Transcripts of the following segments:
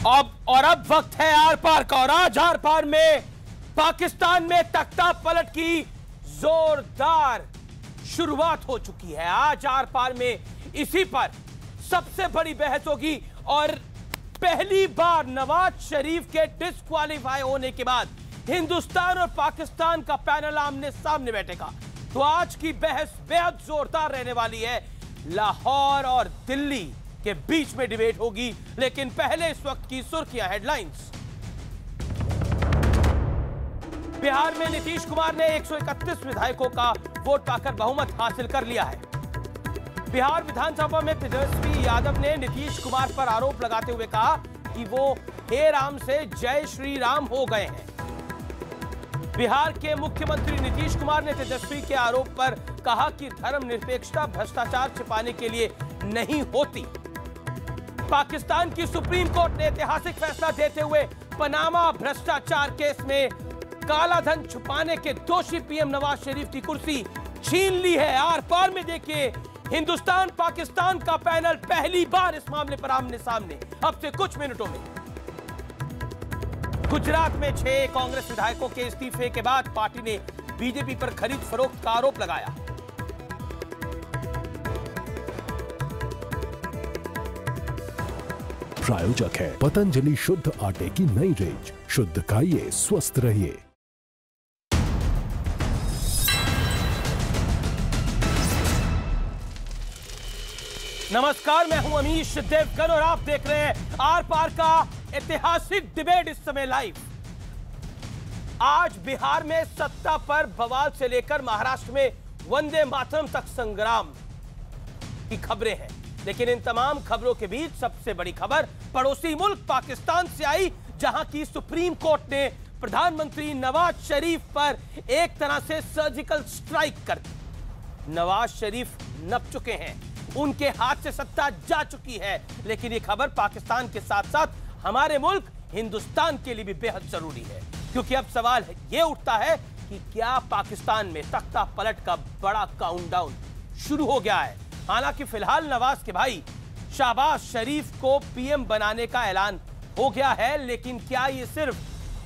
अब वक्त है आर पार का, और आज आर पार में पाकिस्तान में तख्ता पलट की जोरदार शुरुआत हो चुकी है। आज आर पार में इसी पर सबसे बड़ी बहस होगी और पहली बार नवाज शरीफ के डिस्क्वालीफाई होने के बाद हिंदुस्तान और पाकिस्तान का पैनल आमने सामने बैठेगा। तो आज की बहस बेहद जोरदार रहने वाली है। लाहौर और दिल्ली के बीच में डिबेट होगी, लेकिन पहले इस वक्त की सुर्खियां, हेडलाइंस। बिहार में नीतीश कुमार ने 131 विधायकों का वोट पाकर बहुमत हासिल कर लिया है। बिहार विधानसभा में तेजस्वी यादव ने नीतीश कुमार पर आरोप लगाते हुए कहा कि वो हे राम से जय श्री राम हो गए हैं। बिहार के मुख्यमंत्री नीतीश कुमार ने तेजस्वी के आरोप पर कहा कि धर्मनिरपेक्षता भ्रष्टाचार छिपाने के लिए नहीं होती। पाकिस्तान की सुप्रीम कोर्ट ने ऐतिहासिक फैसला देते हुए पनामा भ्रष्टाचार केस में काला धन छुपाने के दोषी पीएम नवाज शरीफ की कुर्सी छीन ली है। आर पार में देखिए, हिंदुस्तान पाकिस्तान का पैनल पहली बार इस मामले पर आमने सामने अब से कुछ मिनटों में। गुजरात में 6 कांग्रेस विधायकों के इस्तीफे के बाद पार्टी ने बीजेपी पर खरीद फरोख्त का आरोप लगाया। प्रायोजक है पतंजलि शुद्ध आटे की नई रेंज। शुद्ध खाइए, स्वस्थ रहिए। नमस्कार, मैं हूं अमीश देवगन और आप देख रहे हैं आर पार का ऐतिहासिक डिबेट इस समय लाइव। आज बिहार में सत्ता पर बवाल से लेकर महाराष्ट्र में वंदे मातरम तक संग्राम की खबरें हैं, लेकिन इन तमाम खबरों के बीच सबसे बड़ी खबर पड़ोसी मुल्क पाकिस्तान से आई, जहां की सुप्रीम कोर्ट ने प्रधानमंत्री नवाज शरीफ पर एक तरह से सर्जिकल स्ट्राइक कर दी। नवाज शरीफ नप चुके हैं, उनके हाथ से सत्ता जा चुकी है, लेकिन यह खबर पाकिस्तान के साथ साथ हमारे मुल्क हिंदुस्तान के लिए भी बेहद जरूरी है, क्योंकि अब सवाल यह उठता है कि क्या पाकिस्तान में तख्ता पलट का बड़ा काउंटडाउन शुरू हो गया है। हालांकि फिलहाल नवाज के भाई शहबाज शरीफ को पीएम बनाने का ऐलान हो गया है, लेकिन क्या यह सिर्फ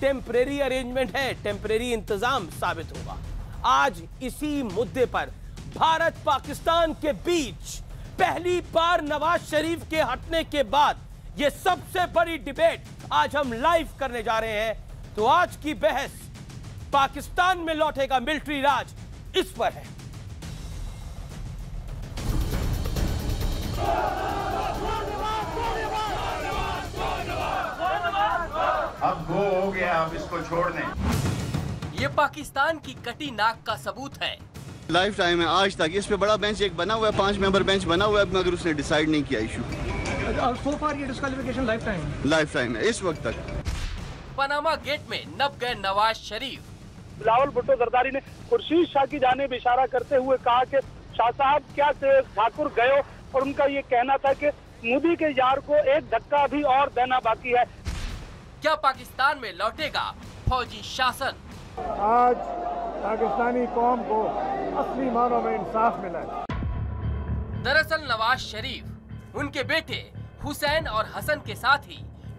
टेम्परेरी अरेंजमेंट है, टेम्परेरी इंतजाम साबित होगा। आज इसी मुद्दे पर भारत पाकिस्तान के बीच पहली बार नवाज शरीफ के हटने के बाद यह सबसे बड़ी डिबेट आज हम लाइव करने जा रहे हैं। तो आज की बहस पाकिस्तान में लौटेगा मिलिट्री राज, इस पर है। अब वो हो गया, अब इसको छोड़ दें। ये पाकिस्तान की कटी नाक का सबूत है। लाइफ टाइम है आज तक इस पे बड़ा बेंच एक बना हुआ है, 5 मेंबर बेंच बना हुआ है, मगर उसने डिसाइड नहीं किया इशू। सो फार ये डिस्क्वालिफिकेशन लाइफ टाइम है इस वक्त तक। पनामा गेट में नप गए नवाज शरीफ। बिलावल भुट्टो जरदारी ने खुर्शीद शाह की जानिब इशारा करते हुए कहा कि शाह साहब क्या से ठाकुर गए, और उनका ये कहना था कि मोदी के यार को एक धक्का भी और देना बाकी है। क्या पाकिस्तान में लौटेगा फौजी शासन? आज पाकिस्तानी कौम को असली मानों में इंसाफ मिला है। दरअसल नवाज शरीफ, उनके बेटे हुसैन और हसन के साथ ही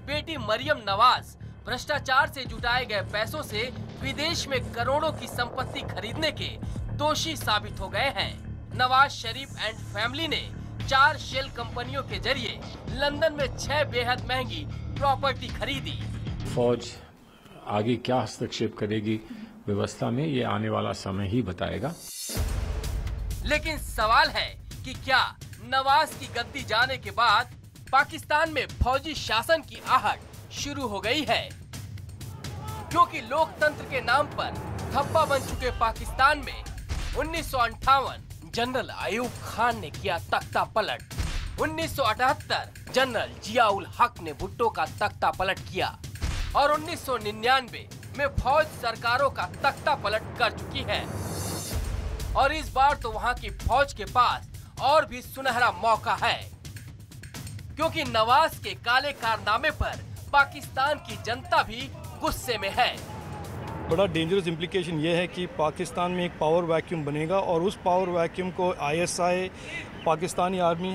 बेटी मरियम नवाज भ्रष्टाचार से जुटाए गए पैसों से विदेश में करोड़ों की संपत्ति खरीदने के दोषी साबित हो गए हैं। नवाज शरीफ एंड फैमिली ने 4 शेल कंपनियों के जरिए लंदन में 6 बेहद महंगी प्रॉपर्टी खरीदी। फौज आगे क्या हस्तक्षेप करेगी व्यवस्था में, ये आने वाला समय ही बताएगा। लेकिन सवाल है कि क्या नवाज की गद्दी जाने के बाद पाकिस्तान में फौजी शासन की आहट शुरू हो गई है? क्योंकि लोकतंत्र के नाम पर धब्बा बन चुके पाकिस्तान में 1958 जनरल अयूब खान ने किया तख्ता पलट, 1978 जनरल जियाउल हक ने भुट्टो का तख्ता पलट किया, और 1999 में फौज सरकारों का तख्ता पलट कर चुकी है। और इस बार तो वहां की फौज के पास और भी सुनहरा मौका है, क्योंकि नवाज के काले कारनामे पर पाकिस्तान की जनता भी गुस्से में है। बड़ा डेंजरस इम्प्लीकेशन ये है कि पाकिस्तान में एक पावर वैक्यूम बनेगा, और उस पावर वैक्यूम को ISI, पाकिस्तानी आर्मी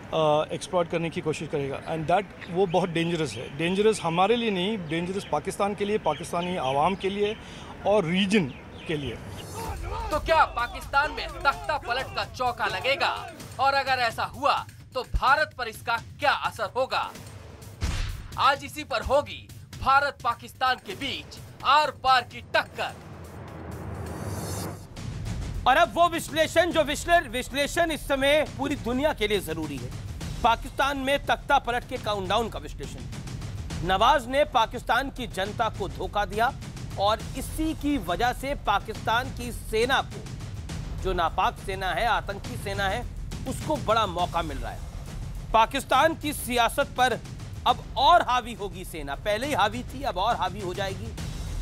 एक्सप्लॉइट करने की कोशिश करेगा, एंड दैट वो बहुत डेंजरस है। डेंजरस हमारे लिए नहीं, डेंजरस पाकिस्तान के लिए, पाकिस्तानी आवाम के लिए और रीजन के लिए। तो क्या पाकिस्तान में तख्ता पलट का चौका लगेगा, और अगर ऐसा हुआ तो भारत पर इसका क्या असर होगा? आज इसी पर होगी भारत पाकिस्तान के बीच आर पार की टक्कर। और अब वो विश्लेषण जो विश्लेषण इस समय पूरी दुनिया के लिए जरूरी है। पाकिस्तान में तख्ता पलट के काउंटडाउन का विश्लेषण। नवाज ने पाकिस्तान की जनता को धोखा दिया और इसी की वजह से पाकिस्तान की सेना को, जो नापाक सेना है, आतंकी सेना है, उसको बड़ा मौका मिल रहा है। पाकिस्तान की सियासत पर अब और हावी होगी सेना। पहले ही हावी थी, अब और हावी हो जाएगी।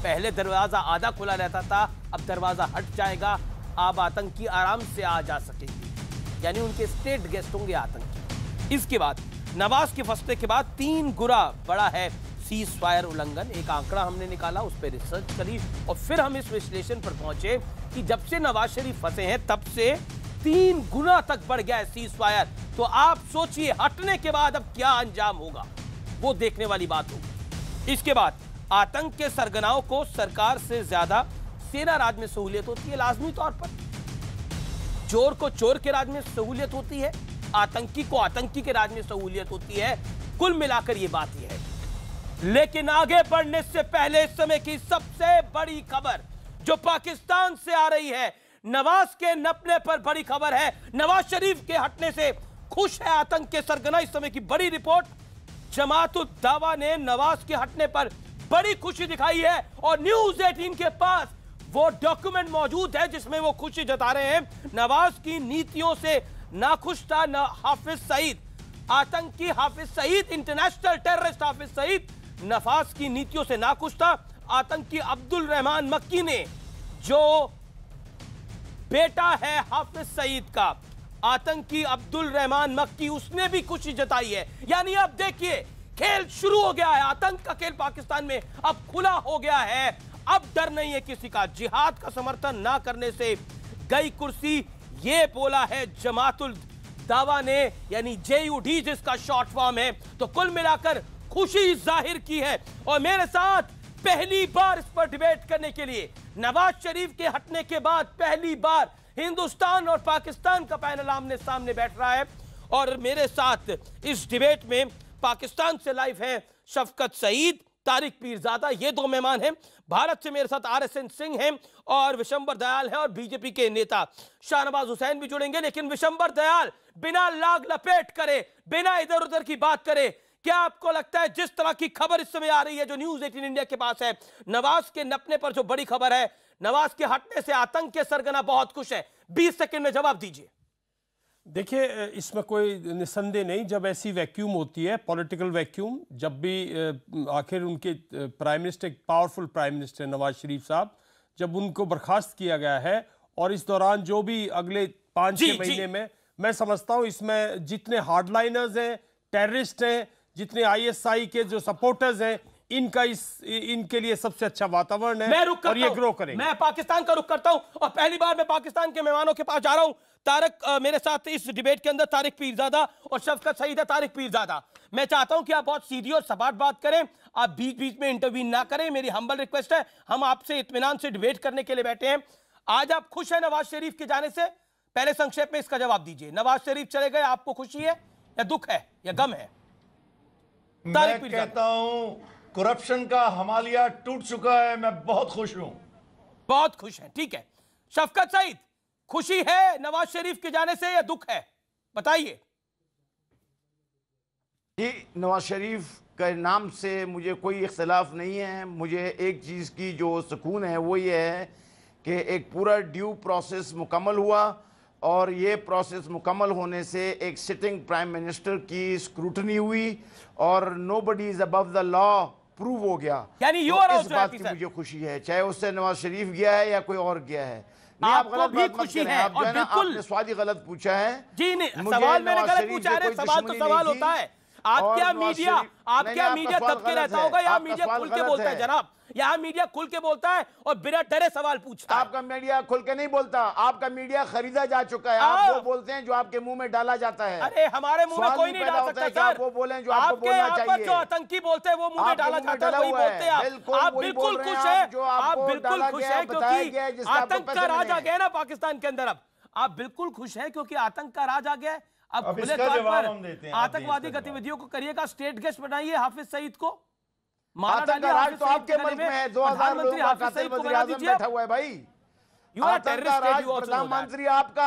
पहले दरवाजा आधा खुला रहता था, अब दरवाजा हट जाएगा। अब आतंकी आराम से आ जा सकेंगे, यानी उनके स्टेट गेस्ट होंगे आतंकी। इसके बाद नवाज के फंसने के बाद 3 गुना बड़ा है सीज फायर उल्लंघन। एक आंकड़ा हमने निकाला, उस पर रिसर्च करी और फिर हम इस विश्लेषण पर पहुंचे कि जब से नवाज शरीफ फंसे हैं तब से 3 गुना तक बढ़ गया है सीज फायर। तो आप सोचिए हटने के बाद अब क्या अंजाम होगा, वो देखने वाली बात होगी। इसके बाद आतंक के सरगनाओं को सरकार से ज्यादा सेना राज में सहूलियत होती है, लाजमी तौर पर। चोर को चोर के राज में सहूलियत होती है, आतंकी को आतंकी के राज में सहूलियत होती है। कुल मिलाकर यह बात यह है। लेकिन आगे बढ़ने से पहले इस समय की सबसे बड़ी खबर जो पाकिस्तान से आ रही है, नवाज के नपने पर बड़ी खबर है। नवाज शरीफ के हटने से खुश है आतंक के सरगना। इस समय की बड़ी रिपोर्ट, जमात उद दावा ने नवाज के हटने पर बड़ी खुशी दिखाई है और न्यूज 18 के पास वो डॉक्यूमेंट मौजूद है जिसमें वो खुशी जता रहे हैं। नवाज की नीतियों से नाखुश था हाफिज सईद, आतंकी हाफिज सईद, इंटरनेशनल टेररिस्ट हाफिज सईद नवाज की नीतियों से नाखुश था। आतंकी अब्दुल रहमान मक्की ने, जो बेटा है हाफिज सईद का, आतंकी अब्दुल रहमान मक्की, उसने भी खुशी जताई है। यानी अब देखिए खेल शुरू हो गया है, आतंक का खेल पाकिस्तान में अब खुला हो गया है। अब डर नहीं है किसी का। जिहाद का समर्थन ना करने से गई कुर्सी, ये बोला है जमातुल दावा ने, यानी JUD जिसका शॉर्ट फॉर्म है। तो कुल मिलाकर खुशी जाहिर की है। और मेरे साथ पहली बार इस पर डिबेट करने के लिए नवाज शरीफ के हटने के बाद पहली बार हिंदुस्तान और पाकिस्तान का पैनल आमने सामने बैठ रहा है। और मेरे साथ इस डिबेट में पाकिस्तान से लाइव है शफकत सईद, तारिक पीरजादा, ये 2 मेहमान हैं। भारत से मेरे साथ RSN सिंह हैं और विशंबर दयाल हैं, और बीजेपी के नेता शाहनवाज हुसैन भी जुड़ेंगे। लेकिन विशंबर दयाल, बिना लाग लपेट करे, बिना इधर उधर की बात करे, क्या आपको लगता है जिस तरह की खबर इस समय आ रही है जो न्यूज 18 इंडिया के पास है, नवाज के नपने पर जो बड़ी खबर है, नवाज के हटने से आतंक के सरगना बहुत खुश है? 20 सेकंड में जवाब दीजिए। देखिए, इसमें कोई निसंदेह नहीं, जब ऐसी वैक्यूम होती है, पॉलिटिकल वैक्यूम, जब भी आखिर उनके prime minister, powerful prime minister Nawaz Sharif साहब, जब उनको बर्खास्त किया गया है, और इस दौरान जो भी अगले 5-6 महीने में, मैं समझता हूं इसमें जितने हार्डलाइनर्स हैं, टेररिस्ट हैं, जितने ISI के जो सपोर्टर्स हैं, इनके लिए सबसे अच्छा वातावरण है। मैं रुक करता और ये ग्रो करेंगे। मैं पाकिस्तान का रुख करता हूं और पहली बार मैं पाकिस्तान के मेहमानों के पास जा रहा हूं। तारिक मेरे साथ इस डिबेट के अंदर तारिक पीरजादा और शफकत सईद है। तारिक पीरजादा, मैं चाहता हूं कि आप बहुत सीधी और सपाट बात करें, आप बीच बीच में इंटरवीन ना करें, मेरी हम्बल रिक्वेस्ट है। हम आपसे इत्मीनान से डिबेट करने के लिए बैठे हैं। आज आप खुश हैं नवाज शरीफ के जाने से? पहले संक्षेप में इसका जवाब दीजिए। नवाज शरीफ चले गए, आपको खुशी है या दुख है या गम है? मैं कहता हूं करप्शन का हमालिया टूट चुका है, मैं बहुत खुश हूं। बहुत खुश हैं, ठीक है। शफकत सईद, खुशी है नवाज शरीफ के जाने से या दुख है, बताइए। जी, नवाज शरीफ के नाम से मुझे कोई इख्तिलाफ नहीं है। मुझे एक चीज़ की जो सुकून है वो ये है कि एक पूरा ड्यू प्रोसेस मुकम्मल हुआ, और ये प्रोसेस मुकम्मल होने से एक सिटिंग प्राइम मिनिस्टर की स्क्रूटनी हुई और nobody is above the law prove हो गया। यानी तो इस बात की मुझे खुशी है, चाहे उससे नवाज शरीफ गया है या कोई और गया है। नहीं, आप गलत बात मत करें। आप जो है ना, आपने सवाल ही गलत पूछा है। जी नहीं, सवाल मैंने गलत पूछा है। सवाल तो सवाल होता है। आप और क्या नवाज मीडिया शरीफ- आप नहीं, क्या आपका मीडिया सवाल दब के गलत रहता है। होगा? यहाँ आपका मीडिया सवाल खुल के गलत बोलता है जनाब, यहाँ मीडिया खुल के बोलता है और बिना डरे सवाल पूछता है। आपका मीडिया खुल के नहीं बोलता, आपका मीडिया खरीदा जा चुका है। आप वो बोलते हैं जो आपके मुंह में डाला जाता है। अरे हमारे मुंह में सवाल कोई नहीं पैदा डाल होता सकता है कि आप सर। वो बोलें जो आपको आपके बोलना यहाँ पर चाहिए। जो आतंकी बोलते हैं वो मुंह में आपके डाला मुंह में जाता है, डाला वही हुआ है। बोलते हैं आप। बिल्कुल आप वही बिल्कुल बोल रहे खुश हैं हैं, आप, जो आप आपको बिल्कुल डाला खुश गया है, हैं बताया क्योंकि गया है, जिसका आपको आतंक का पैसे राज मिले आ हैं। गया है ना पाकिस्तान के अंदर। अब आप बिल्कुल खुश हैं क्योंकि आतंक का राज आ गया है। अब अब खुले इसका तौर जवाब पर हम देते हैं, आप दें आतंकवादी इसका जवाब। गतिविधियों को करिएगा, स्टेट गेस्ट बनाइए हाफिज सईद को, माला आतंक का डालिए राज हाफिज तो सईद आपके के गले मुल्क में है। में, 2000 लोगों प्रधानमंत्री का हाफिज कातिल सईद को वज़ीर बना आज़म दीजिए। बैठा हुआ है भाई। You are a आतंक का terrorist state, Raj you also know that. प्रधानमंत्री आपका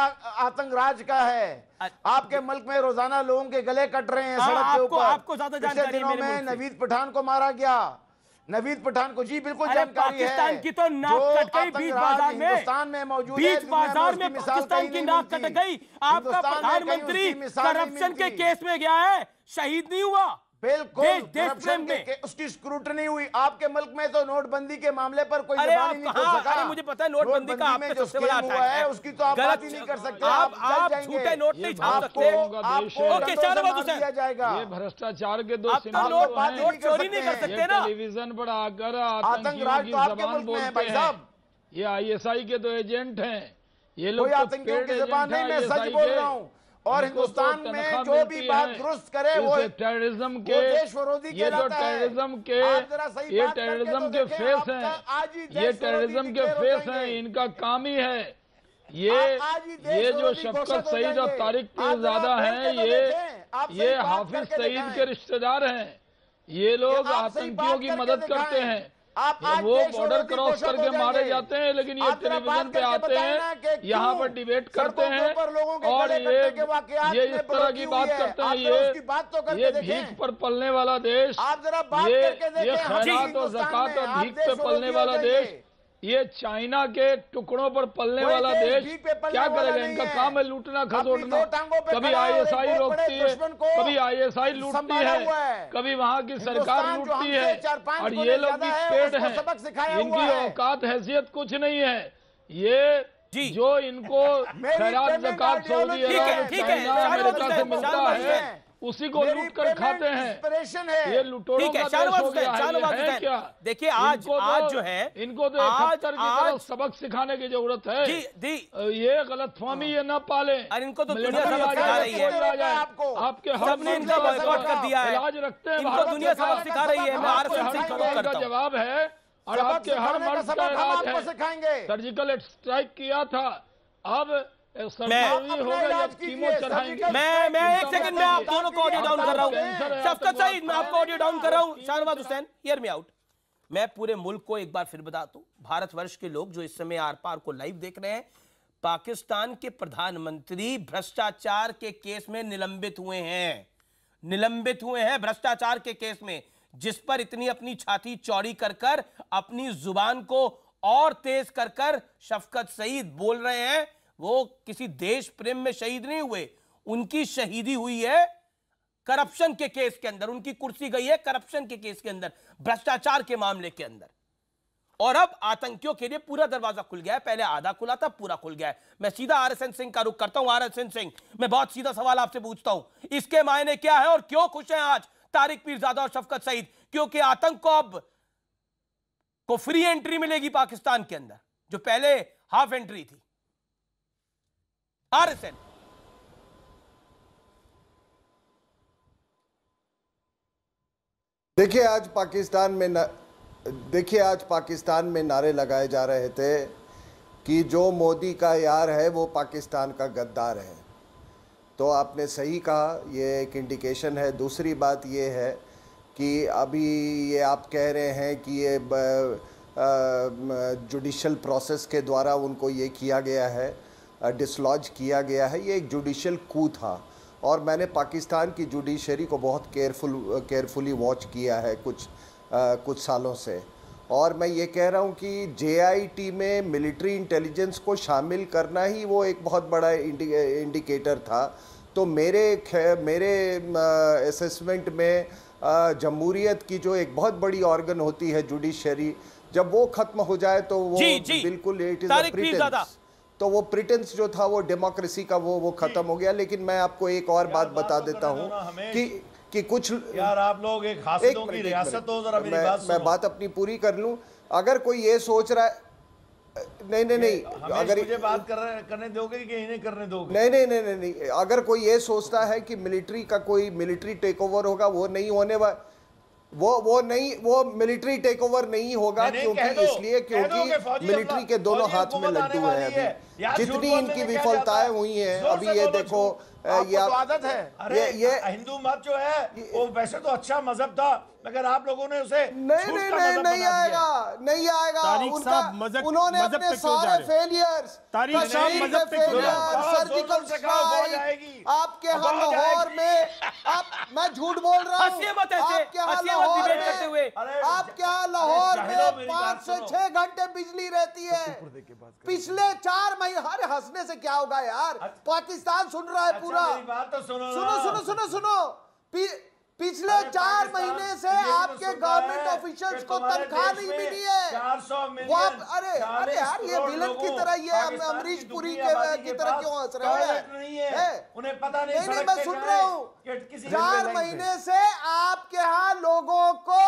आतंक राज का है। आपके मुल्क में रोजाना लोगों के गले कट रहे हैं हाँ, सड़क के ऊपर। आपको ज्यादा पिछले जानकारी है दिनों मेरे में मुल्क से। नवीद पठान को मारा गया। नवीद पठान को जी बिल्कुल अरे जानकारी है। पाकिस्तान की तो नाक जो कट गई आतंक बीच राज बाजार में, हिंदुस्तान में मौजूद है, बीच दुनिया बाजार उसकी में मिसाल पाकिस्तान कहीं की नहीं नाक मिलती। कट गई। आपका हिंदुस्तान में कहीं प्रधानमंत्री उसकी मिसाल नहीं करप्शन के मिलती। केस में गया है, शहीद नहीं हुआ। बिल्कुल देश करप्शन प्रेम में के उसकी स्क्रूटनी हुई। आपके मुल्क में तो नोटबंदी के मामले पर कोई अरे जबान आप ही नहीं खोल कहाँ? सका। अरे मुझे पता है नोटबंदी का आप में पे जो सबसे बड़ा स्कैम हुआ अटैक है है। उसकी तो आप गलत- बात ही नहीं कर सकते। आप जल जाएंगे। झूठे नोट नहीं छाप आपको सकते। आपको ओके, डंडों से शाहनवाज मार हुसैन। दिया जाएगा। ये भ्रष्टाचार के दो आप तो सिनारियो बात हैं। नहीं कर चोरी नहीं कर सकते सकते ये ना। टेलीविजन पर आकर आतंक आतंकियों राज की तो आपके जबान मुल्क में है बोलते भाई हैं। साहब। ये आईएसआई के दो एजेंट हैं। ये लोग कोई तो आतंकियों पेड की एजेंट जबान नहीं, हैं मैं सच ISI बोल के। रहा हूँ। और इनको हिंदुस्तान तो में तनख्वाह जो भी मिलती बात है। दुरुस्त करे वो इसे टेररिज्म के वो देश विरोधी ये जो कहलाता है। टेररिज्म के आप जरा सही ये बात करके टेररिज्म तो के देखें, फेस आपका हैं। आज ही देश ये विरोधी टेररिज्म के डिक्लेयर हो फेस हैं। जाएंगे। इनका काम ही है ये आप आज ही देश ये जो विरोधी शफकत घोषित हो सईद और जाएंगे। तारिक आप जरा पीरजादा बैठ हैं के तो देखें, आप ये सही बात हाफिज करके सईद दिखाएं। के रिश्तेदार हैं। ये लोग आप सही आतंकियों बात की करके मदद दिखाएं। करते हैं। आप आज वो देश बॉर्डर विरोधी क्रॉस घोषित हो करके मारे जाएंगे। जाते हैं, लेकिन ये आप जरा टेलीविजन बात पे करके आते बताएं ना कि हैं, यहाँ क्यों पर डिबेट करते सड़कों के हैं ऊपर लोगों के और गले कटने के वाकयात ये में इस तरह की बढ़ोतरी बात हुई है। करते हैं। आप जरा उसकी बात तो करके ये देखें। भीख पर पलने वाला देश, आप जरा बात ये करके देखें। हम खैरात और हिंदुस्तान ज़कात में, और आप भीख देश पे पलने विरोधी हो वाला जाएंगे। देश, ये चाइना के टुकड़ों पर पलने कोई वाला देश देश भीख पे पलने क्या वाला करेगा? नहीं इनका है। काम है लूटना अपनी खसोटना। दो टांगों पे कभी खड़ा है और आईएसआई एक बहुत रोकती बड़े है, दुश्मन को कभी आईएसआई लूटती संभाला हुआ है, है। कभी वहाँ की सरकार हिंदुस्तान जो लूटती हमसे है 4-5 और गुना ये लोग ज्यादा भी है, पेड़ उसको हैं। सबक सिखाया इनकी हुआ है। औकात हैसियत कुछ नहीं है। ये जो इनको खैरात पेमेंट ज़कात सऊदी आइडियोलॉजी अरब ठीक है, चाइना शाहनवाज अमेरिका से हुसैन, मिलता शाहनवाज है, हुसैन। उसी को मेरी लूट कर पेमेंट खाते हैं। इंस्पिरेशन है। ये लुटेरों ठीक है, का देश शाहनवाज हो गया हुसैन, शाहनवाज है हुसैन। क्या? देखिए आज इनको तो- आज जो है इनको तो आज 71 की तरह आज सबक सिखाने की जरूरत है। जी ये गलतफहमी ये न पाले। और इनको तो मिलिट्री दुनिया सबक आ सिखा जाए, रही है। कोई आ जाए, आपके हर सबने इनका मुल्क का बॉयकॉट कर दिया है। इलाज रखते हैं इनको भारत दुनिया सरकार। सबक सिखा रही है। मैं आपके आरएसएस हर से मुल्क करता का हूं। जवाब है और सबक आपके हर सिखाने का मर्द का सबक हम इलाज आपको है। सिखाएंगे। सर्जिकल स्ट्राइक किया था, अब सर्जरी होगा जब कीमो चढ़ाएंगे। मैं एक सेकंड में आप दोनों को ऑडियो डाउन कर रहा हूं। शफकत सईद, मैं आपको ऑडियो डाउन कर रहा हूं। Shahnawaz Hussain, hear me out. मैं पूरे मुल्क को एक बार फिर बता दूं, भारतवर्ष के लोग जो इस समय आर पार को लाइव देख रहे हैं, पाकिस्तान के प्रधानमंत्री भ्रष्टाचार के केस में निलंबित हुए हैं भ्रष्टाचार के केस में, जिस पर इतनी अपनी छाती चौड़ी कर कर अपनी जुबान को और तेज कर कर शफकत सईद बोल रहे हैं। वो किसी देश प्रेम में शहीद नहीं हुए, उनकी शहीदी हुई है करप्शन के केस के अंदर, उनकी कुर्सी गई है करप्शन के केस के अंदर, भ्रष्टाचार के मामले के अंदर। और अब आतंकियों के लिए पूरा दरवाजा खुल गया है। पहले आधा खुला था, पूरा खुल गया है। मैं सीधा आरएसएन सिंह का रुख करता हूं। आरएसएन सिंह, मैं बहुत सीधा सवाल आपसे पूछता हूं, इसके मायने क्या है और क्यों खुश हैं आज तारिक पीरजादा और शफकत सईद? क्योंकि आतंक को अब को फ्री एंट्री मिलेगी पाकिस्तान के अंदर, जो पहले हाफ एंट्री थी। आरएसएन देखिए आज पाकिस्तान में नारे लगाए जा रहे थे कि जो मोदी का यार है वो पाकिस्तान का गद्दार है। तो आपने सही कहा, ये एक इंडिकेशन है। दूसरी बात ये है कि अभी ये आप कह रहे हैं कि ये जुडिशल प्रोसेस के द्वारा उनको ये किया गया है, डिसलॉज किया गया है। ये एक जुडिशल कू था और मैंने पाकिस्तान की जुडिशरी को बहुत केयरफुली वॉच किया है कुछ सालों से। और मैं ये कह रहा हूँ कि JIT में मिलिट्री इंटेलिजेंस को शामिल करना ही वो एक बहुत बड़ा इंडिकेटर था। तो मेरे असेसमेंट में जमहूरियत की जो एक बहुत बड़ी ऑर्गन होती है जुडिशरी, जब वो ख़त्म हो जाए तो वो बिल्कुल इट इज़ अ प्रिटेंस। तो वो प्रिटेंस जो था वो डेमोक्रेसी का वो ख़त्म हो गया। लेकिन मैं आपको एक और बात बता देता हूँ कि कुछ यार आप लोग एक हासिदों की रियासत हो, जरा मेरी बात सुनो। मैं बात अपनी पूरी कर लूं। अगर कोई ये सोच रहा है नहीं अगर मुझे बात करने दोगे कि इन्हें करने दोगे? नहीं, अगर कोई ये सोचता है कि मिलिट्री का कोई मिलिट्री टेक ओवर होगा, वो नहीं होने वाला, वो मिलिट्री टेक ओवर नहीं होगा, क्योंकि मिलिट्री के दोनों हाथ में लड्डू हैं अभी। जितनी इनकी विफलताएं हुई हैं अभी, ये देखो, ये आदत है। अरे ये हिंदू मत जो है वो वैसे तो अच्छा मजहब था, मगर आप लोगों ने उसे नहीं आएगा। उन्होंने अपने सारे फेलियर्स, सर्जिकल स्ट्राइक, आपके यहाँ लाहौर में, मैं झूठ बोल रहा हूँ, आपके यहाँ लाहौर में 5 से 6 घंटे बिजली रहती है पिछले 4 महीने। अरे हंसने से क्या होगा यार, पाकिस्तान सुन रहा है पूरा। बात तो सुनो। पिछले 4 महीने से आपके गवर्नमेंट ऑफिशियल्स को तनख्वाह नहीं मिली है। 400 मिलियन। अरे यार, ये विलन की तरह, ये अमरीश पुरी की तरह क्यों हंस रहे हैं? उन्हें पता नहीं, मैं सुन रहा हूँ। 4 महीने से आपके यहाँ लोगों को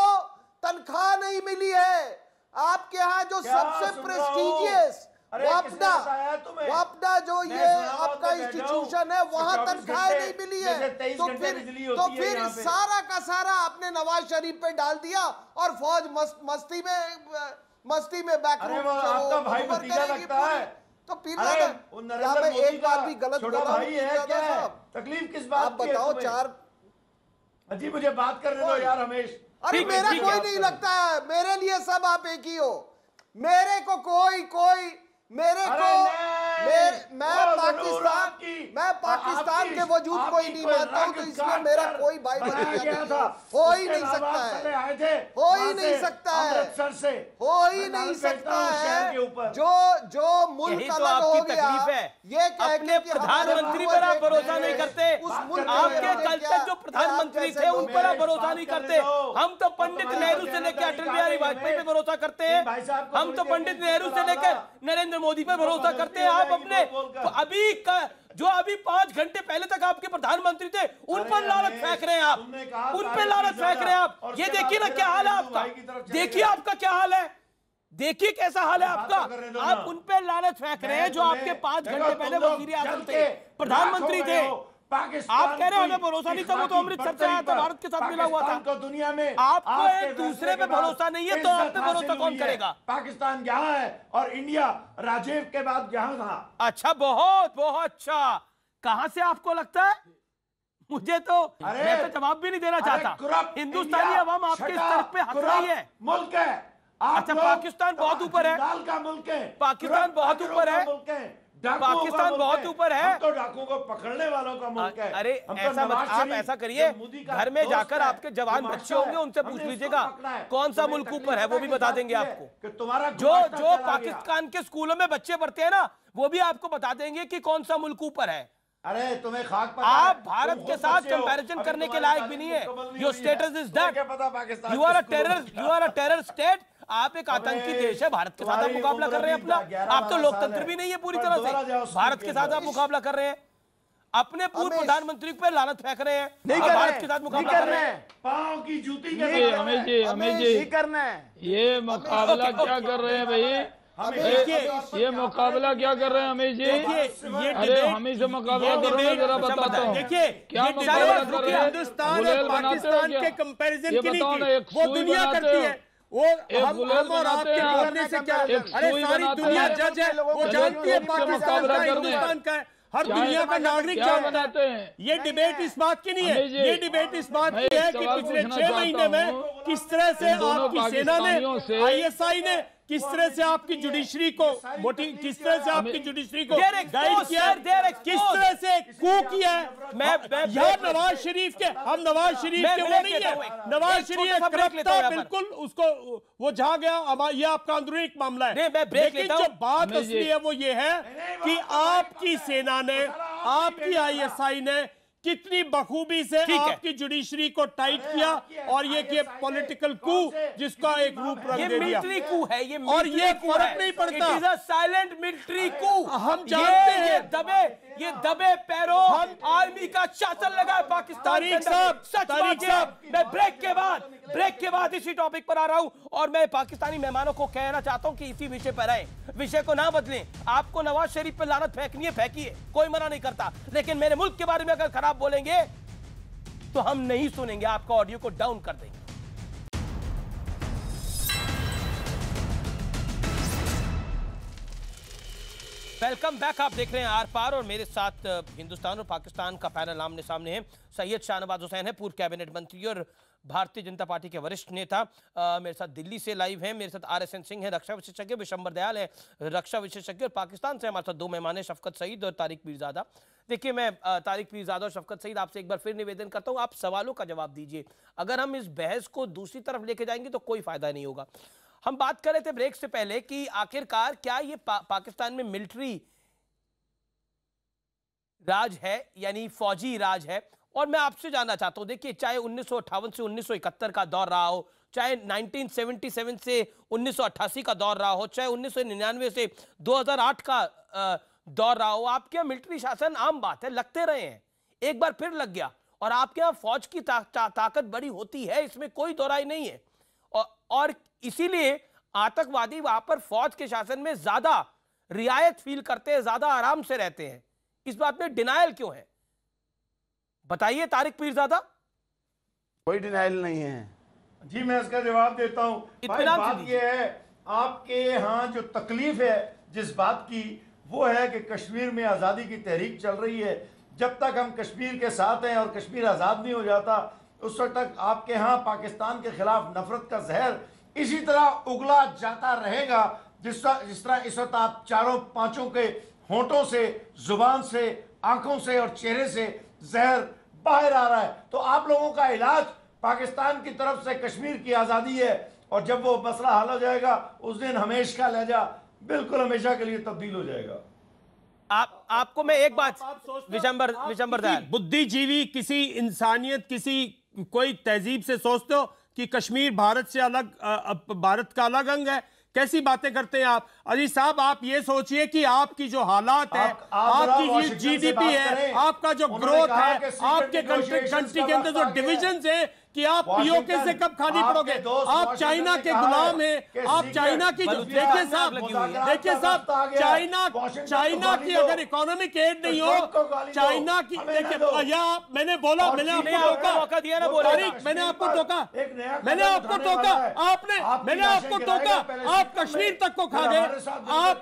तनख्वाह नहीं मिली है। आपके यहाँ जो सबसे प्रेस्टिजियस वापडा जो ये आपका इंस्टीट्यूशन है, वहां तनख्वाहें नहीं मिली है, तो फिर सारा का सारा आपने नवाज शरीफ पे डाल दिया और फौज मस्ती में बैकरूम भाई भतीजा लगता है। तो फिर मैं एक बार भी गलत बोला हूं? तकलीफ किस बात आप बताओ। 4 जी मुझे बात करने दो यार रमेश। अरे मेरा कोई नहीं लगता है, मेरे लिए सब आप एक ही हो। मेरे को कोई मैं पाकिस्तान के वजूद को ही नहीं मानता हूं, तो इसलिए मेरा कोई भाई भतीजा नहीं हो ही नहीं सकता है, हो ही नहीं सकता है। जो मुल्क अलग हो गया, ये अपने प्रधानमंत्री पर आप भरोसा नहीं करते, आपके कल तक जो प्रधानमंत्री थे उन पर आप भरोसा नहीं करते। हम तो पंडित नेहरू से लेकर अटल बिहारी वाजपेयी पे भरोसा करते हैं, हम तो पंडित नेहरू से लेकर नरेंद्र मोदी पर भरोसा करते हैं। आप अपने अभी 5 घंटे पहले तक आपके प्रधानमंत्री थे, उन पर लानत फेंक रहे हैं आप, उन पर लानत फेंक रहे हैं आप। ये देखिए ना क्या हाल है आपका, देखिए आपका क्या हाल है, देखिए कैसा हाल है आपका। आप उन पर लानत फेंक रहे हैं जो आपके 5 घंटे पहले वजीर आजम थे, प्रधानमंत्री थे। आप कह रहे हैं हमें भरोसा नहीं था, वो तो अमृतसर से आया था, भारत के साथ मिला हुआ था। दुनिया में आपको एक दूसरे पे भरोसा नहीं है, तो आप पे भरोसा कौन करेगा? पाकिस्तान यहाँ है और इंडिया राजीव के बाद यहाँ था। अच्छा, बहुत अच्छा। कहां से आपको लगता है? मुझे तो मैं तो जवाब भी नहीं देना चाहता। हिंदुस्तानी अवाम आपके स्तर पे हंस रही है। मुल्क है। अच्छा, पाकिस्तान बहुत ऊपर है, का मुल्क है, पाकिस्तान बहुत ऊपर है, पाकिस्तान बहुत ऊपर है, तो डाकुओं को पकड़ने वालों का मुल्क है। अरे ऐसा मत, आप ऐसा करिए, घर में जाकर आपके जवान बच्चे होंगे, उनसे पूछ लीजिएगा कौन सा मुल्क ऊपर है, वो भी बता देंगे आपको। तुम्हारा जो पाकिस्तान के स्कूलों में बच्चे पढ़ते हैं ना, वो भी आपको बता देंगे कि कौन सा मुल्क ऊपर है। अरे तुम्हें खाक पता आप भारत के साथ कंपैरिजन करने के लायक भी नहीं है। Your status is that you are a terror state. आप एक आतंकी देश है, भारत के साथ आप मुकाबला कर रहे हैं अपना। आप तो लोकतंत्र भी नहीं है पूरी तरह से, भारत के साथ आप मुकाबला कर रहे हैं, अपने पूर्व प्रधानमंत्री पर लानत फेंक रहे हैं, भारत के साथ मुकाबला कर रहे हैं। पांव की जूती हमें जी करना है। ये मुकाबला क्या कर रहे हैं भाई? ये मुकाबला क्या कर रहे हैं हमें जी? अरे हमें से मुकाबला कर रहे हैं, जरा बताता हूँ। देखिए क्या मुकाबला कर रहे हैं? हिंदुस्तान और पाकिस्तान के कंपैरिजन की नहीं, वो दुनिया करती है। वो हम और आपके बोलने से क्या? अरे सारी दुनिया जज है, वो जानती है पाकिस्तान का हिंदुस्तान का है, हर दुनिया का नागरिक जानता है। ये डिबेट इस बात की नहीं है, ये डिबेट इस बात की है कि पिछले 6 महीने में किस तरह से आपकी सेना ने, ISI ने किस तरह से आपकी जुडिशरी को किस तरह से आपकी जुडिशरी को गाइड किया, किस तरह से कू किया है। यार नवाज शरीफ के, हम नवाज शरीफ के वो नहीं है, नवाज शरीफ करप्टा बिल्कुल, उसको वो जहाँ गया, ये आपका अंदरूनी एक मामला है। लेकिन जो बात असली है वो ये है कि आपकी सेना ने, आपकी ISI ने कितनी बखूबी से आपकी जुडिशरी को टाइट किया, और ये कि पॉलिटिकल कू जिसका एक रूप रंग दे दिया। मिलिट्री कू है ये, और ये फर्क नहीं पड़ता, साइलेंट मिलिट्री कू। हम जानते हैं ये दबे पैरों आर्मी का शासन लगा है पाकिस्तान के अंदर। सच बात है। मैं ब्रेक के बाद इसी टॉपिक पर आ रहा हूं और मैं पाकिस्तानी मेहमानों को कहना चाहता हूं कि इसी विषय पर आए, विषय को ना बदलें। आपको नवाज शरीफ पर लानत फेंकनी है, फेंकिए, कोई मना नहीं करता, लेकिन मेरे मुल्क के बारे में अगर खराब बोलेंगे तो हम नहीं सुनेंगे, आपका ऑडियो को डाउन कर देंगे। Welcome back. आप देख रहे हैं आर पार और मेरे साथ हिंदुस्तान और पाकिस्तान का पैनल आमने सामने है। सैयद शाहनवाज हुसैन है, पूर्व कैबिनेट मंत्री और भारतीय जनता पार्टी के वरिष्ठ नेता। मेरे साथ दिल्ली से लाइव हैं। मेरे साथ RSN सिंह है, रक्षा विशेषज्ञ, विशंबर दयाल है, रक्षा विशेषज्ञ। और पाकिस्तान से हमारे साथ दो मेहमान हैं, शफकत सईद और तारिक पीरजादा। देखिए, मैं तारिक पीरजादा और शफकत सईद आपसे एक बार फिर निवेदन करता हूँ, आप सवालों का जवाब दीजिए। अगर हम इस बहस को दूसरी तरफ लेके जाएंगे तो कोई फायदा नहीं होगा। हम बात कर रहे थे ब्रेक से पहले कि आखिरकार क्या ये पाकिस्तान में मिलिट्री राज है, यानी फौजी राज है। और मैं आपसे जानना चाहता हूं, देखिए, चाहे 1958 से 1971 का दौर रहा हो, चाहे 1977 से 1988 का दौर रहा हो, चाहे 1999 से 2008 का दौर रहा हो, आपके यहाँ मिलिट्री शासन आम बात है, लगते रहे हैं, एक बार फिर लग गया। और आपके यहाँ फौज की ताकत बड़ी होती है, इसमें कोई दोहराई नहीं है। और इसीलिए आतंकवादी वहां पर फौज के शासन में ज्यादा रियायत फील करते हैं, ज्यादा आराम से रहते हैं। इस बात में डिनायल क्यों है, बताइए तारिक पीरजादा। कोई डिनायल नहीं है जी, मैं इसका जवाब देता हूं। भाई, बात यह है, आपके यहाँ जो तकलीफ है जिस बात की, वो है कि कश्मीर में आज़ादी की तहरीक चल रही है। जब तक हम कश्मीर के साथ हैं और कश्मीर आज़ाद नहीं हो जाता, उस वक्त तक आपके यहाँ पाकिस्तान के खिलाफ नफरत का जहर इसी तरह उगला जाता रहेगा, जिस तरह इस वक्त आप चारों पांचों के होंठों से, जुबान से, आंखों से और चेहरे से जहर बाहर आ रहा है। तो आप लोगों का इलाज पाकिस्तान की तरफ से कश्मीर की आज़ादी है, और जब वो मसला हल हो जाएगा उस दिन हमेशा का लहजा बिल्कुल हमेशा के लिए तब्दील हो जाएगा। आपको मैं एक बात, विशंबर दयाल, बुद्धिजीवी, किसी इंसानियत, किसी कोई तहजीब से सोचते हो कि कश्मीर भारत से अलग, भारत का अलग अंग है? कैसी बातें करते हैं आप? अली साहब, आप ये सोचिए कि आपकी जो हालात है, आपकी GDP है, आपका जो ग्रोथ है, आपके कंट्री के अंदर जो डिविजन है, कि आप POK से कब खाली पड़ोगे? आप चाइना के गुलाम हैं। आप चाइना की, देखिए साहब, चाइना की अगर इकोनॉमिक एड नहीं हो, चाइना की, देखिए, मैंने बोला, मैंने आपको टोका, मैंने आपको टोका, मैंने आपको टोका, आप कश्मीर तक को खा गए, आप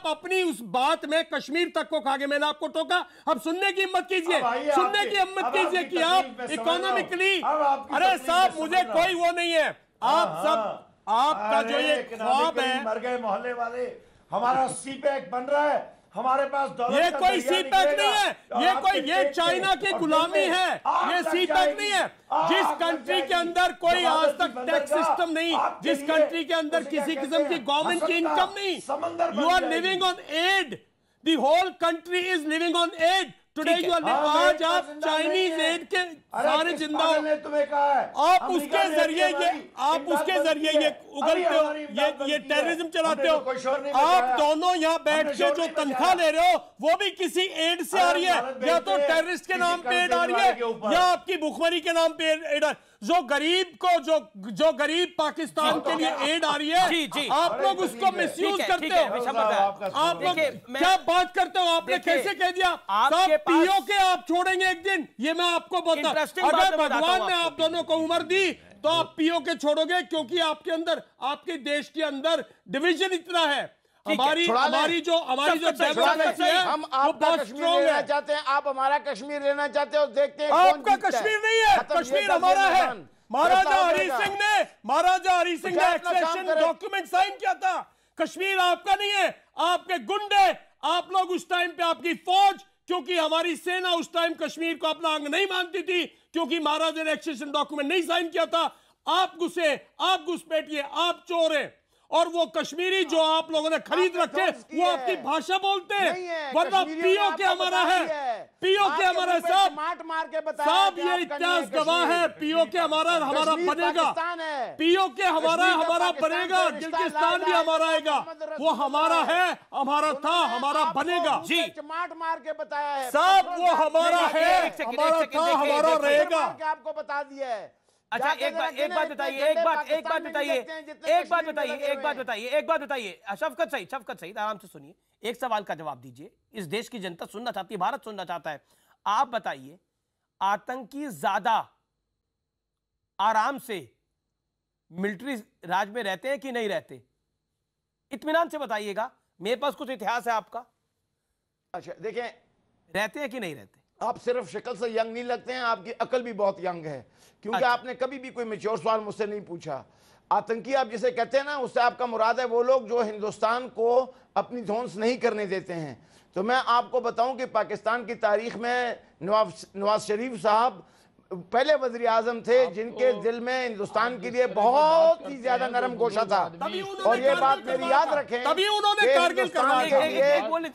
अपनी उस बात में कश्मीर तक को खा गए, मैंने आपको टोका। अब सुनने की हिम्मत कीजिए, कि आप इकोनॉमिकली, अरे साहब, मुझे कोई वो नहीं है, आप सब, आपका जो ये ख्वाब है, मर गए मोहल्ले वाले, हमारा CPEC बन रहा है, हमारे पास ये कोई CPEC नहीं है, ये चाइना की गुलामी है, ये CPEC नहीं है। जिस कंट्री के अंदर कोई आज तक टैक्स सिस्टम नहीं, जिस कंट्री के अंदर किसी किस्म की गवर्नमेंट की इनकम नहीं, you are living on aid, the whole country is living on aid. Today you are, आज आप चाइनीज एड के सारे जिंदा हो, तुम्हें कहा है, आप उसके जरिए ये उगलते हो, ये टेररिज्म चलाते हो। आप दोनों यहाँ बैठ के जो तनख्वाह ले रहे हो, वो भी किसी एड से आ रही है, या तो टेररिस्ट के नाम पे एड आ रही है, या आपकी भुखमरी के नाम पे एड आ। जो गरीब को, जो गरीब पाकिस्तान के लिए एड आ रही है, आप लोग उसको मिसयूज करते हो। आप लोग क्या बात करते हो? आपने कैसे कह दिया साहब POK आप छोड़ेंगे एक दिन? ये मैं आपको बता, अगर भगवान ने आप दोनों को उम्र दी तो आप POK छोड़ोगे, क्योंकि आपके अंदर, आपके देश के अंदर डिवीजन इतना है। हमारी जो डेमोक्रेसी है, हम आपका कश्मीर लेना चाहते हैं, आप हमारा कश्मीर लेना चाहते हो, देखते हैं आपका कश्मीर नहीं है, कश्मीर हमारा है। महाराजा हरि सिंह ने एक्सेशन डॉक्यूमेंट साइन किया था। कश्मीर आपका नहीं है, आपके गुंडे, आप लोग उस टाइम पे, आपकी फौज, क्योंकि हमारी सेना उस टाइम कश्मीर को अपना अंग नहीं मानती थी, क्योंकि महाराजा ने एक्सेशन डॉक्यूमेंट नहीं साइन किया था। आप गुस्से, आप घुसपैठिए, आप चोर हैं। और वो कश्मीरी जो आप लोगों ने खरीद रखे, वो आपकी भाषा बोलते हैं, वरना POK हमारा है, POK हमारा है साहब, ये इतिहास गवाह है, POK हमारा बनेगा। पीओके हमारा है, हमारा बनेगा, गिलगिस्तान भी हमारा आएगा, वो हमारा है, हमारा था, हमारा बनेगा। जी चमाट मार के बताया है साहब, वो हमारा है, हमारा था, हमारा रहेगा। आपको बता दिया है। अच्छा एक बात बताइए, शफकत सईद आराम से सुनिए, एक सवाल का जवाब दीजिए। इस देश की जनता सुनना चाहती है, भारत सुनना चाहता है। आप बताइए, आतंकी ज्यादा आराम से मिलिट्री राज में रहते हैं कि नहीं रहते? इत्मीनान से बताइएगा, मेरे पास कुछ इतिहास है आपका। अच्छा देखें, रहते हैं कि नहीं रहते? आप सिर्फ शक्ल से यंग नहीं लगते हैं, आपकी अकल भी बहुत यंग है, क्योंकि आपने कभी भी कोई मैच्योर सवाल मुझसे नहीं पूछा। आतंकी आप जिसे कहते हैं ना, उससे आपका मुराद है वो लोग जो हिंदुस्तान को अपनी ध्वंस नहीं करने देते हैं। तो मैं आपको बताऊं कि पाकिस्तान की तारीख में नवाज शरीफ साहब पहले वज़ीर आज़म थे जिनके दिल में हिंदुस्तान के लिए बहुत ही ज्यादा नरम गोशा था, और ये बात मेरी याद रखें, तभी उन्होंने कारगिल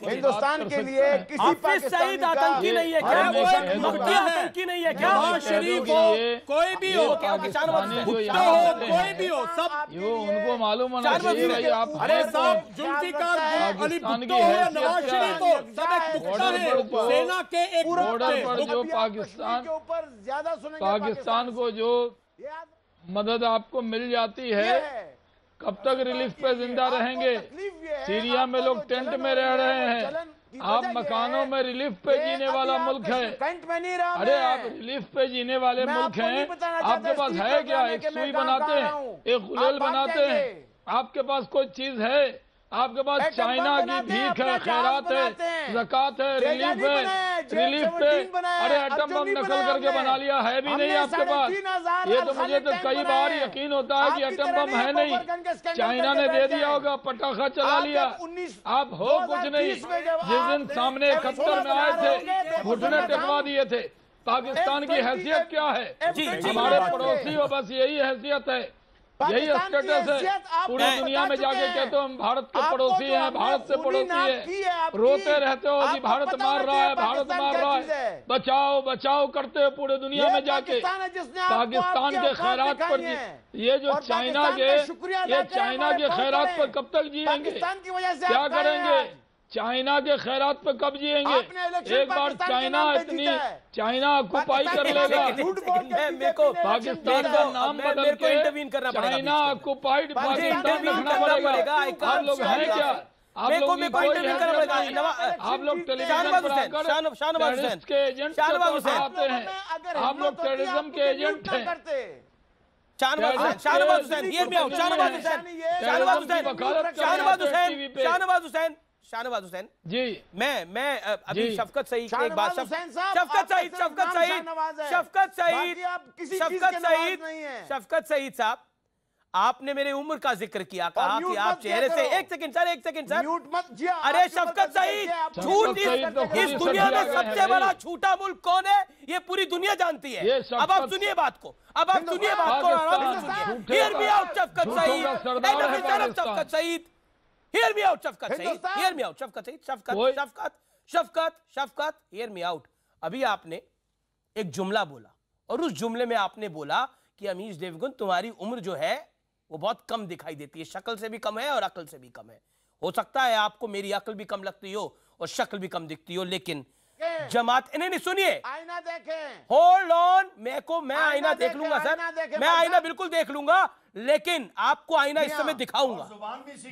हिंदुस्तान के लिए किसी पाकिस्तानी का आतंकी नहीं है क्या? आतंकी नहीं है क्या? नवाज शरीफ हो, कोई भी हो, कोई भी हो, सब उनको मालूम होना चाहिए। अरे साहब, जुल्फिकार अली भुट्टो हो या नवाज शरीफ हो, सब एक पुख्ता है, सेना के एक बॉर्डर पर जो पाकिस्तान को जो मदद आपको मिल जाती है, कब तक रिलीफ पे जिंदा रहेंगे? सीरिया में लोग टेंट में रह रहे हैं, आप मकानों में रिलीफ पे जीने वाला मुल्क है। अरे आप रिलीफ पे जीने वाले मुल्क हैं, आपके पास है क्या? एक सुई बनाते हैं, एक गुलेल बनाते हैं, आपके पास कोई चीज है? आपके पास चाइना की भीख है, खैरात है, ज़कात है, रिलीफ पे। अरे एटम बम नकल करके बना लिया, है भी नहीं आपके पास। ये तो मुझे तो कई बार यकीन होता है कि एटम बम है नहीं, चाइना ने दे दिया होगा, पटाखा चला लिया। आप हो कुछ नहीं। जिस दिन सामने 71 में आए थे, घुटने टेकवा दिए थे। पाकिस्तान की हैसियत क्या है? हमारे पड़ोसी हो, बस यही हैसियत है, यही स्टेटस है। पूरी दुनिया में जाके कहते हो हम भारत के पड़ोसी हैं, भारत से पड़ोसी है, रोते रहते हो कि भारत मार रहा है, भारत मार रहा है, बचाओ बचाओ करते हो पूरे दुनिया में जाके। पाकिस्तान के खैरात पर ये जो चाइना के खैरात पर कब तक जिएंगे? क्या करेंगे? चाइना के खैरात पे कब जिएंगे? एक बार चाइना ऑक्युपाई कर लेगा, पाकिस्तान का नाम बदल के चाइना ऑक्युपाइड पाकिस्तान रखना पड़ेगा। आप लोग हैं क्या? आप लोग टेलीविजन पर आकर टेररिस्ट के एजेंट आते हैं, आप लोग टेररिज्म के एजेंट हैं। शाहनवाज हुसैन जी, मैं अभी शफकत सईद की एक बात, शफकत सईद साहब, आपने मेरे उम्र का जिक्र किया, कहा कि आप चेहरे से एक सेकंड सर, अरे शफकत सईद, झूठ इस दुनिया में सबसे बड़ा झूठा मुल्क कौन है ये पूरी दुनिया जानती है। अब आप सुनिए बात को, आराम से सुनिए। हियर मी आउट शफकत सईद, Hear me out, शफकत सईद, hear me out, शफकत सईद, शफकत, hear me out। अभी आपने एक जुमला बोला और उस जुमले में आपने बोला कि अमीश देवगन तुम्हारी उम्र जो है वो बहुत कम दिखाई देती है, शक्ल से भी कम है और अकल से भी कम है। हो सकता है आपको मेरी अकल भी कम लगती हो और शक्ल भी कम दिखती हो, लेकिन जमात नहीं सुनिए, आईना देखें, होल्ड ऑन, मैं आईना देख लूंगा सर, मैं आईना बिल्कुल देख लूंगा, लेकिन आपको आईना इस समय दिखाऊंगा।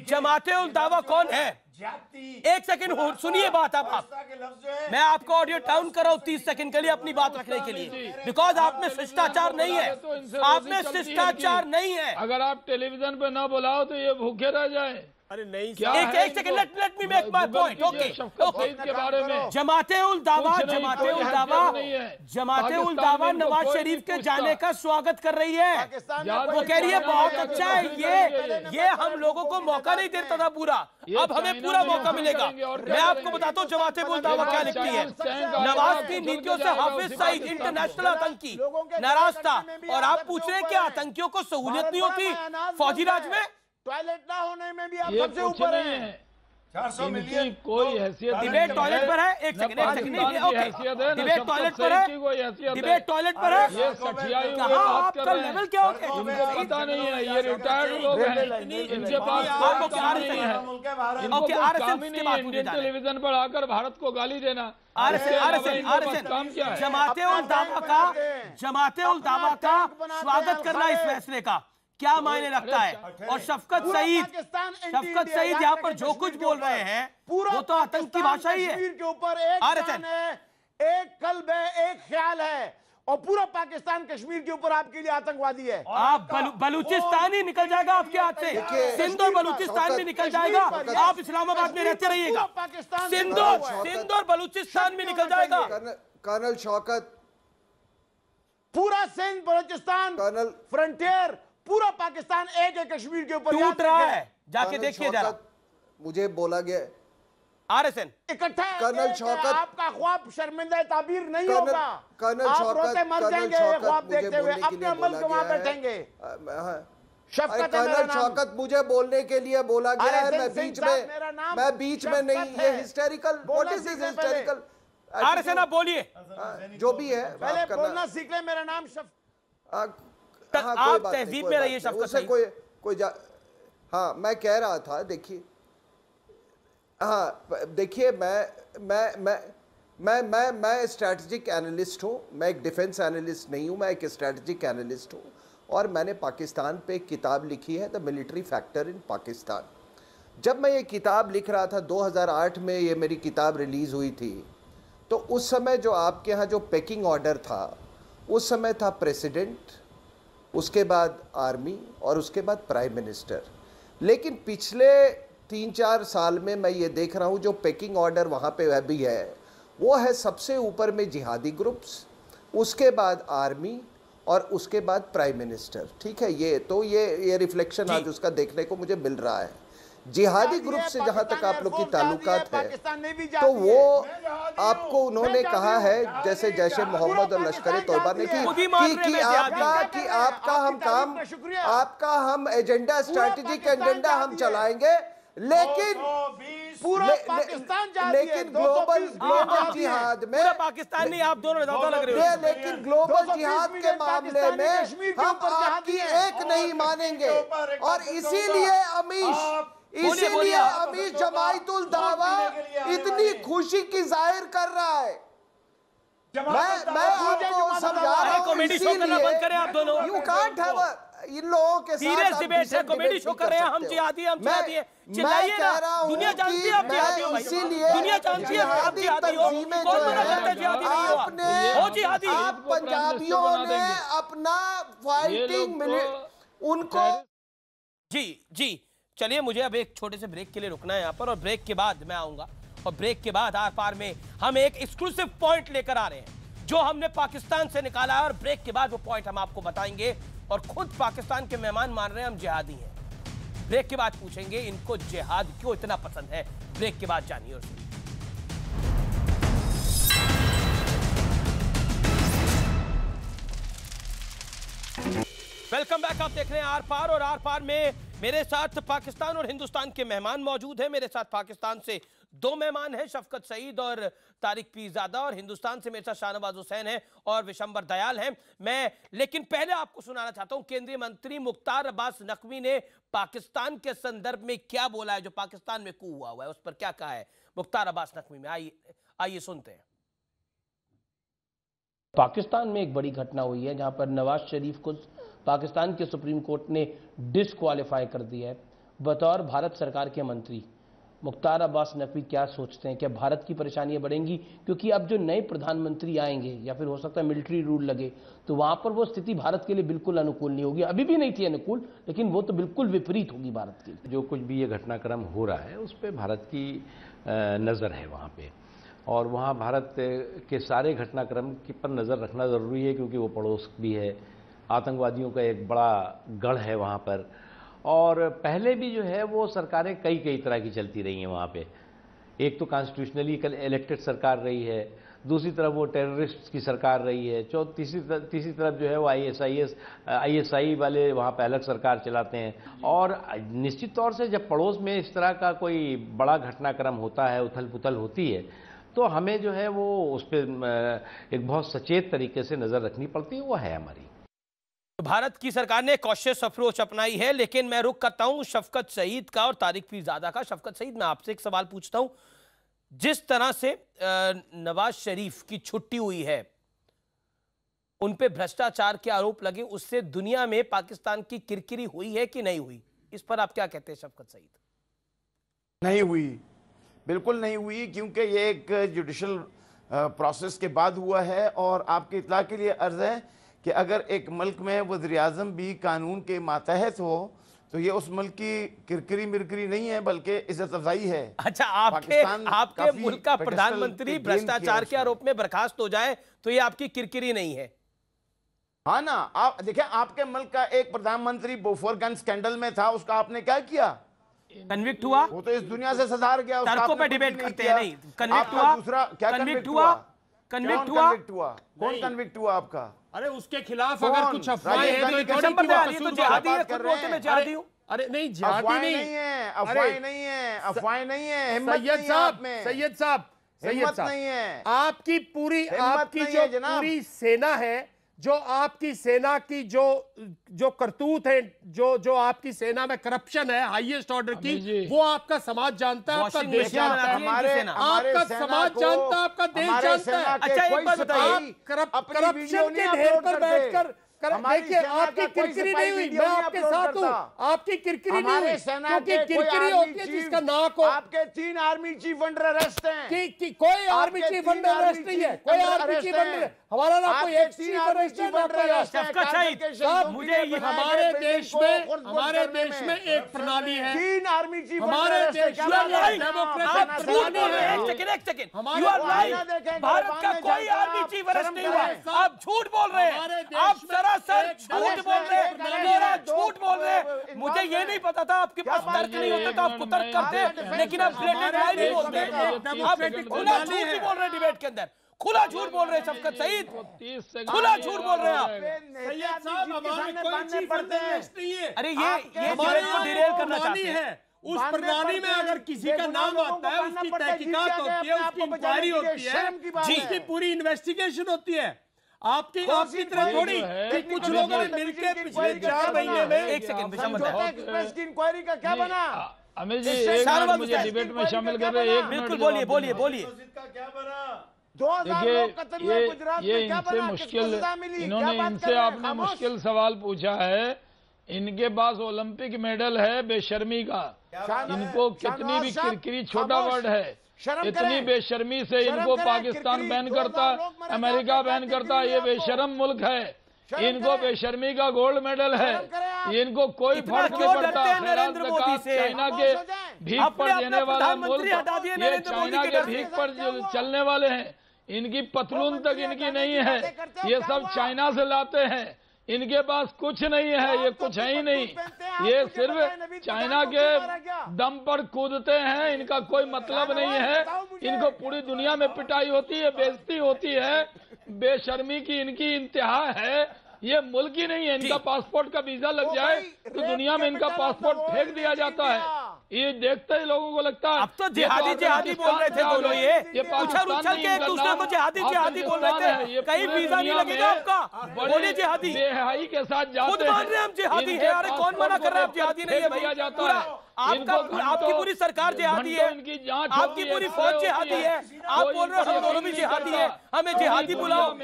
जमाते उल दावा कौन है? एक सेकंड सुनिए बात। आप मैं आपको ऑडियो डाउन कर रहा हूं 30 सेकंड के लिए अपनी बात रखने के लिए, बिकॉज आप में शिष्टाचार नहीं है, आप में शिष्टाचार नहीं है। अगर आप टेलीविजन पे ना बुलाओ तो ये भूखे रह जाए। अरे नहीं, एक second, let me make my point. Okay, के बारे में जमाते उल दावा नवाज शरीफ के जाने का स्वागत कर रही है। वो कह रही है बहुत अच्छा है, ये हम लोगों को मौका नहीं देता था पूरा, अब हमें पूरा मौका मिलेगा। मैं आपको बताता हूँ जमाते उल दावा क्या लिखती है। नवाज की नीतियों से हाफिज सईद इंटरनेशनल आतंकी नाराज था, और आप पूछ रहे हैं कि आतंकियों को सहूलियत नहीं होती फौजी राज में? टॉयलेट ना होने में भी आप ये सबसे ऊपर हैं। इनकी कोई हैसियत डिबेट टॉयलेट पर है। एक सेकंड डिबेट टॉयलेट पर है, डिबेट टॉयलेट पर है। ये सठियाई हुए कहाँ बात कर आपका रहे हैं। लेवल क्या हो गया? इनको पता नहीं है, ये रिटायर्ड लोग हैं, इनके पास कोई काम नहीं है, इनको कोई काम ही नहीं है इंडियन टेलीविजन पर आकर भारत को गाली देना। काम क्या है? जमाते उल दावा का स्वागत करना इस फैसले का क्या मायने रखता है? और शफकत सईद यहाँ पर जो कुछ बोल रहे हैं वो तो आतंक की भाषा ही है। के ऊपर एक कल्ब है, एक ख्याल है, और पूरा पाकिस्तान कश्मीर के ऊपर आपके लिए आतंकवादी है। आप बलूचिस्तान ही निकल जाएगा आपके हाथ से, सिंध और बलूचिस्तान भी निकल जाएगा। आप इस्लामाबाद में रहते रहिएगा, सिंध और बलूचिस्तान भी निकल जाएगा। कर्नल शौकत, पूरा सिंध बलूचिस्तान फ्रंटियर पूरा पाकिस्तान एक है कश्मीर के ऊपर टूट रहा है। जाके देखिए जरा। मुझे बोला गया आरएसएन इकट्ठा है। कर्नल शौकत, आपका ख्वाब शर्मिंदा ताबीर नहीं होगा। कर्नल शौकत मर जाएंगे ख्वाब देखते हुए, अपने अमल को वहां बैठेंगे। कर्नल शौकत, मुझे बोलने के लिए बोला गया है, मैं बीच में नहीं। ये hysterical, what is this hysterical? RSN आप बोलिए, जो भी है पहले बोलना सीख ले। मेरा नाम आप तहजीब में रहिए शफकत सईद। हाँ, मैं कह रहा था, देखिए, हाँ देखिए, मैं स्ट्रैटेजिक एनालिस्ट हूँ। मैं एक डिफेंस एनालिस्ट नहीं हूँ, मैं एक स्ट्रैटेजिक एनालिस्ट हूँ। और मैंने पाकिस्तान पे एक किताब लिखी है, the military factor in Pakistan. जब मैं ये किताब लिख रहा था, 2008 में ये मेरी किताब रिलीज़ हुई थी, तो उस समय जो आपके यहाँ जो पेकिंग ऑर्डर था, उस समय था प्रेसिडेंट, उसके बाद आर्मी और उसके बाद प्राइम मिनिस्टर। लेकिन पिछले 3-4 साल में मैं ये देख रहा हूँ जो पेकिंग ऑर्डर वहाँ पे भी है, वो है सबसे ऊपर में जिहादी ग्रुप्स, उसके बाद आर्मी और उसके बाद प्राइम मिनिस्टर। ठीक है, ये रिफ्लेक्शन आज उसका देखने को मुझे मिल रहा है। जिहादी ग्रुप से जहां तक आप लोग की ताल्लुकात है, तो वो आपको उन्होंने कहा है, जैसे जैश ए मोहम्मद और लश्कर तौबा ने कि आपका हम एजेंडा, स्ट्रैटेजिक एजेंडा हम चलाएंगे, लेकिन पूरा पाकिस्तान लेकिन ग्लोबल जिहाद में पाकिस्तान नहीं, आप दोनों ज्यादा लग रहे हो। लेकिन ग्लोबल जिहाद के मामले में हम आपकी एक नहीं मानेंगे। और इसीलिए अमीश जमायतुल दावा इतनी खुशी की जाहिर कर रहा है। मैं आपको समझा रहा हूं, कॉमेडी शो करना बंद करें आप दोनों। यू कांट हैव इन लोगों के साथ सीरियस डिबेट है, कॉमेडी शो कर रहे हैं। हम जिहादी हैं, चिल्लाइए ना। दुनिया जानती है आप जिहादी हो, इसीलिए दुनिया जानती है आप जिहादी हो। कौन मना करता है जिहादी नहीं हो? हो जिहादी। आप पंजाबियों ने अपना फाइटिंग उनको जी चलिए, मुझे अब एक छोटे से ब्रेक के लिए रुकना है यहाँ पर, और ब्रेक के बाद मैं आऊंगा। और ब्रेक के बाद आर पार में हम एक एक्सक्लूसिव पॉइंट लेकर आ रहे हैं जो हमने पाकिस्तान से निकाला है, और ब्रेक के बाद वो पॉइंट हम आपको बताएंगे। और खुद पाकिस्तान के मेहमान मान रहे हैं हम जिहादी हैं। ब्रेक के बाद पूछेंगे इनको जिहाद क्यों इतना पसंद है। ब्रेक के बाद जानिए और सुनिए। वेलकम बैक, आप देख रहे हैं आर पार, और आर पार में मेरे साथ पाकिस्तान और हिंदुस्तान के मेहमान मौजूद हैं। मेरे साथ पाकिस्तान से 2 मेहमान हैं, शफकत सईद और तारिक पीरजादा, और हिंदुस्तान से मेरे साथ शाहनवाज हुसैन हैं और विशंबर दयाल हैं। लेकिन पहले आपको सुनाना चाहता हूं केंद्रीय मंत्री मुख्तार अब्बास नकवी ने पाकिस्तान के संदर्भ में क्या बोला है, जो पाकिस्तान में कू हुआ है उस पर क्या कहा है मुख्तार अब्बास नकवी में। आइए सुनते हैं। पाकिस्तान में एक बड़ी घटना हुई है जहां पर नवाज शरीफ को पाकिस्तान के सुप्रीम कोर्ट ने डिसक्वालीफाई कर दिया है बतौर भारत सरकार के मंत्री। मुख्तार अब्बास नकवी क्या सोचते हैं, क्या भारत की परेशानियां बढ़ेंगी? क्योंकि अब जो नए प्रधानमंत्री आएंगे या फिर हो सकता है मिलिट्री रूल लगे, तो वहां पर वो स्थिति भारत के लिए बिल्कुल अनुकूल नहीं होगी। अभी भी नहीं थी अनुकूल, लेकिन वो तो बिल्कुल विपरीत होगी भारत के लिए। जो कुछ भी ये घटनाक्रम हो रहा है उस पर भारत की नज़र है वहाँ पे, और वहाँ भारत के सारे घटनाक्रम पर नज़र रखना ज़रूरी है, क्योंकि वो पड़ोस भी है, आतंकवादियों का एक बड़ा गढ़ है वहाँ पर। और पहले भी जो है वो सरकारें कई तरह की चलती रही हैं वहाँ पे। एक तो कॉन्स्टिट्यूशनली इलेक्टेड सरकार रही है, दूसरी तरफ वो टेररिस्ट की सरकार रही है, तीसरी तरफ जो है वो ISI वाले वहाँ पे अलग सरकार चलाते हैं। और निश्चित तौर से जब पड़ोस में इस तरह का कोई बड़ा घटनाक्रम होता है, उथल पुथल होती है, तो हमें जो है वो उस पर एक बहुत सचेत तरीके से नज़र रखनी पड़ती है, वो है हमारी। भारत की सरकार ने कॉशियस अप्रोच अपनाई है, लेकिन मैं रुक करता हूं शफकत सईद का और तारिक पीरजादा का। शफकत सईद, मैं आपसे एक सवाल पूछता हूं, जिस तरह से नवाज शरीफ की छुट्टी हुई है, उन पे भ्रष्टाचार के आरोप लगे, उससे दुनिया में पाकिस्तान की किरकिरी हुई है कि नहीं हुई? इस पर आप क्या कहते हैं शफकत सईद? नहीं हुई, बिल्कुल नहीं हुई, क्योंकि ये एक जुडिशल प्रोसेस के बाद हुआ है। और आपके इत्तला के लिए अर्ज है कि अगर एक मुल्क में वज़ीर-ए-आज़म भी कानून के मातहत हो तो ये उस मुल्क की किरकिरी मिरकिरी नहीं है, बल्कि इज्जत अफजाई है। अच्छा, आपके मुल्क का प्रधानमंत्री भ्रष्टाचार के आरोप में बर्खास्त हो जाए तो ये आपकी किरकिरी नहीं है? हाँ ना, आप देखिए, आपके मुल्क का एक प्रधानमंत्री बोफोर गन स्कैंडल में था, उसका आपने क्या किया? कन्विक्ट हुआ, वो तो इस दुनिया से सधार गया। तर्कों पे डिबेट करते हैं। नहीं, कन्विक्ट हुआ, दूसरा क्या कन्विक्ट हुआ? कन्विक्ट हुआ? कौन कन्विक्ट हुआ आपका? अरे उसके खिलाफ अगर कुछ अफवाहें हैं तो जिहादी है, खुद बोलते मैं जिहादी हूं। अरे नहीं, जिहादी नहीं है, अफवाहें नहीं है, अफवाहें नहीं है। हिम्मत नहीं है आप में। सैयद साहब नहीं है आपकी पूरी, आपकी जो पूरी सेना है, जो आपकी सेना की जो करतूत है, जो आपकी सेना में करप्शन है हाईएस्ट ऑर्डर की, वो आपका समाज जानता है, आपका देश जानता है, आपका समाज जानता है, आपका देश जानता है। अच्छा, एक बात बताइए, करप्शन के ढेर पर बैठकर देखिए, आपकी किरकिरी नहीं हुई, मैं आपके साथ हूँ, आपकी किरकिरी नहीं हुई, क्योंकि किरकिरी होती है जिसका नाक हो। आपके 3 आर्मी चीफ अंडर अरेस्ट हैं। कोई आर्मी चीफ अंडर अरेस्ट नहीं है, कोई आर्मी चीफ अंडर, हमारा ना कोई एक चीफ अरेस्ट है, ना कोई। मुझे ये हमारे देश में एक प्रणाली है, 3 आर्मी चीफ, हमारे देश में डेमोक्रेटिक प्रणाली है। एक second, you are right, Bharat का कोई आर्मी चीफ अरेस्ट नहीं हुआ, आप झूठ बोल रहे हैं, आप सरासर झूठ बोल रहे हैं, झूठ बोल रहे हैं। मुझे ये नहीं पता था, आपके पास तर्क नहीं होता तो आप कुतर्क करते, लेकिन आप ब्लेटेड लाई नहीं बोलते, आप खुला झूठ नहीं बोल रहे डिबेट के अंदर, खुला झूठ बोल रहे हैं शफकत सईद, खुला झूठ बोल रहे हैं आप। सैयद साहब, हमारे कोई चीफ अरेस्ट नहीं है। अरे ये डिबेट को डिरेल करना चाहते हैं। उस प्रणाली में अगर किसी का नाम आता है, उसकी तहकीकात होती है, उसकी इंक्वायरी होती है, उसकी पूरी इन्वेस्टिगेशन होती है। आपकी तरह थोड़ी कि कुछ लोगों ने मिलकर पिछले 4 महीने में, एक सेकंड, एक्सप्रेस की इंक्वायरी का क्या बना? अमित जी, एक मिनट मुझे डिबेट में शामिल कर रहे हैं, एक मिनट बोलिए। देखिए, ये इनसे मुश्किल, इनसे आपने मुश्किल सवाल पूछा है। इनके पास ओलंपिक मेडल है बेशर्मी का, इनको कितनी भी किरकिरी, छोटा वर्ड है, इतनी बेशर्मी से इनको पाकिस्तान बैन करता, अमेरिका बैन करता, ये बेशर्म मुल्क है, इनको बेशर्मी का गोल्ड मेडल है, इनको कोई फर्क नहीं पड़ता। चाइना के भीख पर देने वाला मुल्क, ये चाइना के भीख पर चलने वाले हैं, इनकी पतलून तक इनकी नहीं है, ये सब चाइना से लाते हैं, इनके पास कुछ नहीं है, ये कुछ है ही नहीं, ये सिर्फ चाइना के दम पर कूदते हैं, इनका कोई मतलब नहीं है। इनको पूरी दुनिया में पिटाई होती है, बेइज्जती होती है, बेशर्मी की इनकी इंतहा है। ये मुल्क ही नहीं है, इनका पासपोर्ट का वीजा लग जाए तो दुनिया में इनका पासपोर्ट फेंक दिया जाता है। ये देखते ही लोगों को लगता है अब तो जिहादी बोल रहे थे दोनों, ये उछल के एक दूसरे को जिहादी बोल रहे थे, कहीं वीजा नहीं लगेगा आपका, बोले जिहादी, बेहयाई के साथ जाते खुद मान रहे हैं हम जिहादी है। अरे कौन मना कर रहा है आप जिहादी नहीं है भाई? आपकी पूरी सरकार जिहादी है, आपकी पूरी फौज जिहादी है, आप बोल रहे हो हम दोनों भी जिहादी है, हमें जिहादी बुलाओ,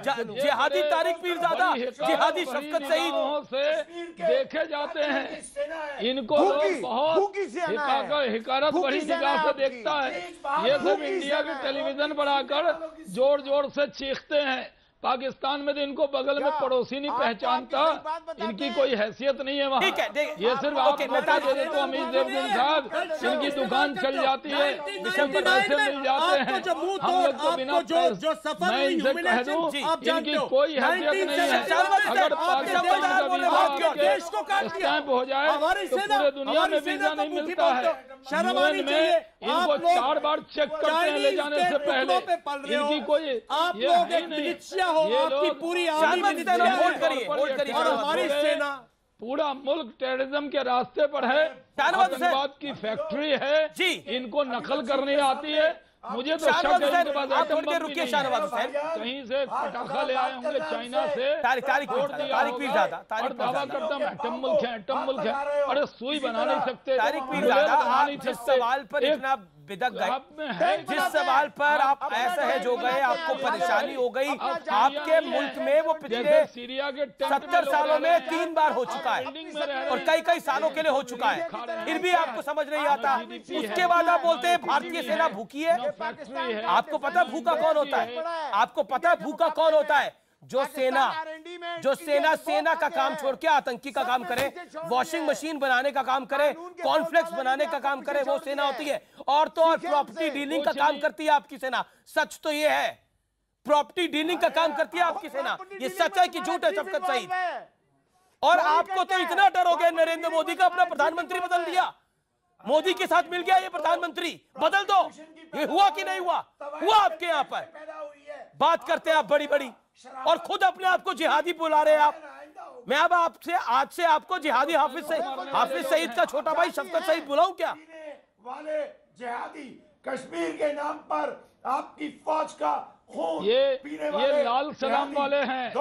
जिहादी तारिक पीरजादा, जिहादी शफकत सईद से देखे जाते हैं। इनको लोग बहुत हिकारत बड़ी निगाह से देखता है। ये सब इंडिया के टेलीविजन बनाकर जोर जोर से चीखते हैं, पाकिस्तान में तो इनको बगल में पड़ोसी नहीं पहचानता, इनकी कोई हैसियत नहीं है वहाँ। ये सिर्फ आप बता दे दे तो अमीर देवगुन साहब, इनकी दुकान चल जाती है, पैसे मिल जाते हैं, हम लोग तो बिना मैं इनसे कह दूं इनकी कोई हैसियत नहीं है। अगर पाकिस्तान का स्टैंप हो जाए तो पूरे दुनिया में वीजा नहीं मिलता है। यूएन में इनको 4 बार चेक करते हैं ले जाने से पहले। इनकी कोई ये है नहीं। आपकी पूरी हमारी सेना पूरा मुल्क टेररिज्म के रास्ते पर है, आतंकवाद की फैक्ट्री है जी। इनको नकल करनी आती है। मुझे तो शक है इनके पास आइटम बम भी नहीं है, कहीं से पटाखा ले आए होंगे चाइना से, और दावा करता हूँ एटम मुल्क है, एटम मुल्क है। अरे सुई बना नहीं सकते, जिस सवाल पर इतना बिदक गए, जिस सवाल पर आप असहज हो गए, आपको परेशानी हो गई, आपके मुल्क में वो पिछले सीरिया के 70 सालों में 3 बार हो चुका है और कई सालों के लिए हो चुका है, फिर भी आपको समझ नहीं आता। उसके बाद आप बोलते हैं भारतीय सेना भूखी है। आपको पता भूखा कौन होता है? आपको पता भूखा कौन होता है? जो सेना का काम छोड़ के आतंकी का काम करे, वॉशिंग मशीन बनाने का काम करे, कॉर्नफ्लेक्स बनाने का काम करे, वो सेना होती है। और तो और प्रॉपर्टी डीलिंग का काम करती है आपकी सेना। सच तो ये है, प्रॉपर्टी डीलिंग का काम करती है आपकी सेना। ये सच है कि झूठ है शफकत सईद? और आपको तो इतना डर हो गया नरेंद्र मोदी का, अपना प्रधानमंत्री बदल दिया। मोदी के साथ मिल गया ये प्रधानमंत्री, बदल दो। ये हुआ कि नहीं हुआ? हुआ आपके यहां पर। बात करते हैं आप बड़ी बड़ी और खुद अपने आप को जिहादी बुला रहे हैं आप। मैं अब आपसे आज से आपको जिहादी हाफिज सईद का छोटा भाई शफकत सईद बुलाऊं क्या? वाले जिहादी कश्मीर के नाम पर आपकी फौज का ये लाल सलाम वाले हैं,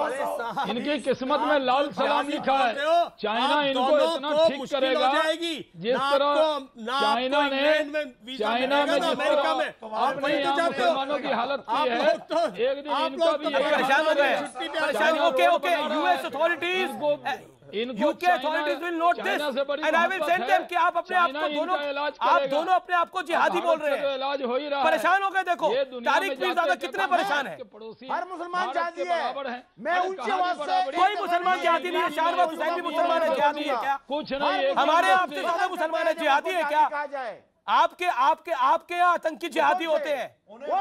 इनकी किस्मत में लाल सलाम लिखा है। चाइना इनको इतना ठीक करेगा जिस तरह चाइना में जिस तरह अपने यहाँ मुसलमानों की हालत की है, एक दिन इनका भी परेशान हो गए। Okay US authorities UK authorities will note this and I will send them कि आप अपने आप को दोनों अपने आप को जिहादी बोल रहे हैं। परेशान हो गए। देखो तारिक पीरजादा कितने परेशान है। हर मुसलमान जिहादी है, मैं उनके वास्ते कोई मुसलमान जिहादी नहीं है। शाहनवाज हुसैन भी मुसलमान है, जिहादी है क्या? कुछ नहीं, हमारे आपसे ज्यादा मुसलमान है, जिहादी है क्या? आपके यहाँ आतंकी जिहादी होते हैं। उनको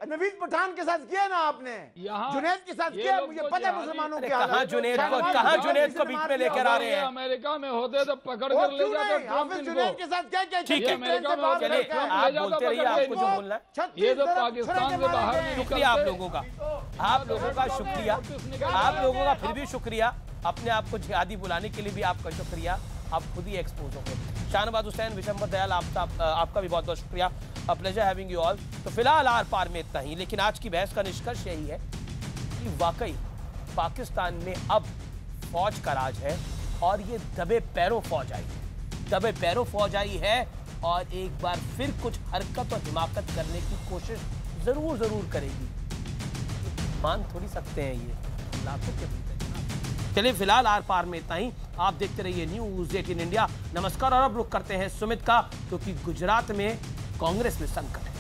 नवीद पठान के साथ किया ना आपने, जुनैद के साथ किया। मुझे पता है मुसलमानों के कहाँ जुनैद को बीच में लेकर आ रहे हैं। अमेरिका में होते तो पकड़ कर ले जाते ट्रंप इनको। जुनैद के साथ क्या ठीक है, आप बोलते रहिए, आपको जो बोलना है। ये तो पाकिस्तान से बाहर नहीं। शुक्रिया आप लोगों का शुक्रिया। आप लोगों का फिर भी शुक्रिया। अपने आप को जिहादी बुलाने के लिए भी आपका शुक्रिया। आप खुद ही एक्सपोज हो गए। शाहनवाज हुसैन, विशंबर दयाल, आपका भी बहुत बहुत शुक्रिया। Pleasure having you all. तो फिलहाल आर पार में इतना ही, लेकिन आज की बहस का निष्कर्ष यही है कि वाकई पाकिस्तान में अब फौज का राज है और ये दबे पैरों फौज आई है, दबे पैरों फौज आई है और एक बार फिर कुछ हरकत और हिमाकत करने की कोशिश जरूर करेगी। मान थोड़ी सकते हैं ये लाखों के भीतर। चलिए फिलहाल आर पार में इतना ही। आप देखते रहिए न्यूज़ 18 इंडिया। नमस्कार। और अब रुख करते हैं सुमित का, क्योंकि गुजरात में कांग्रेस में संकट है।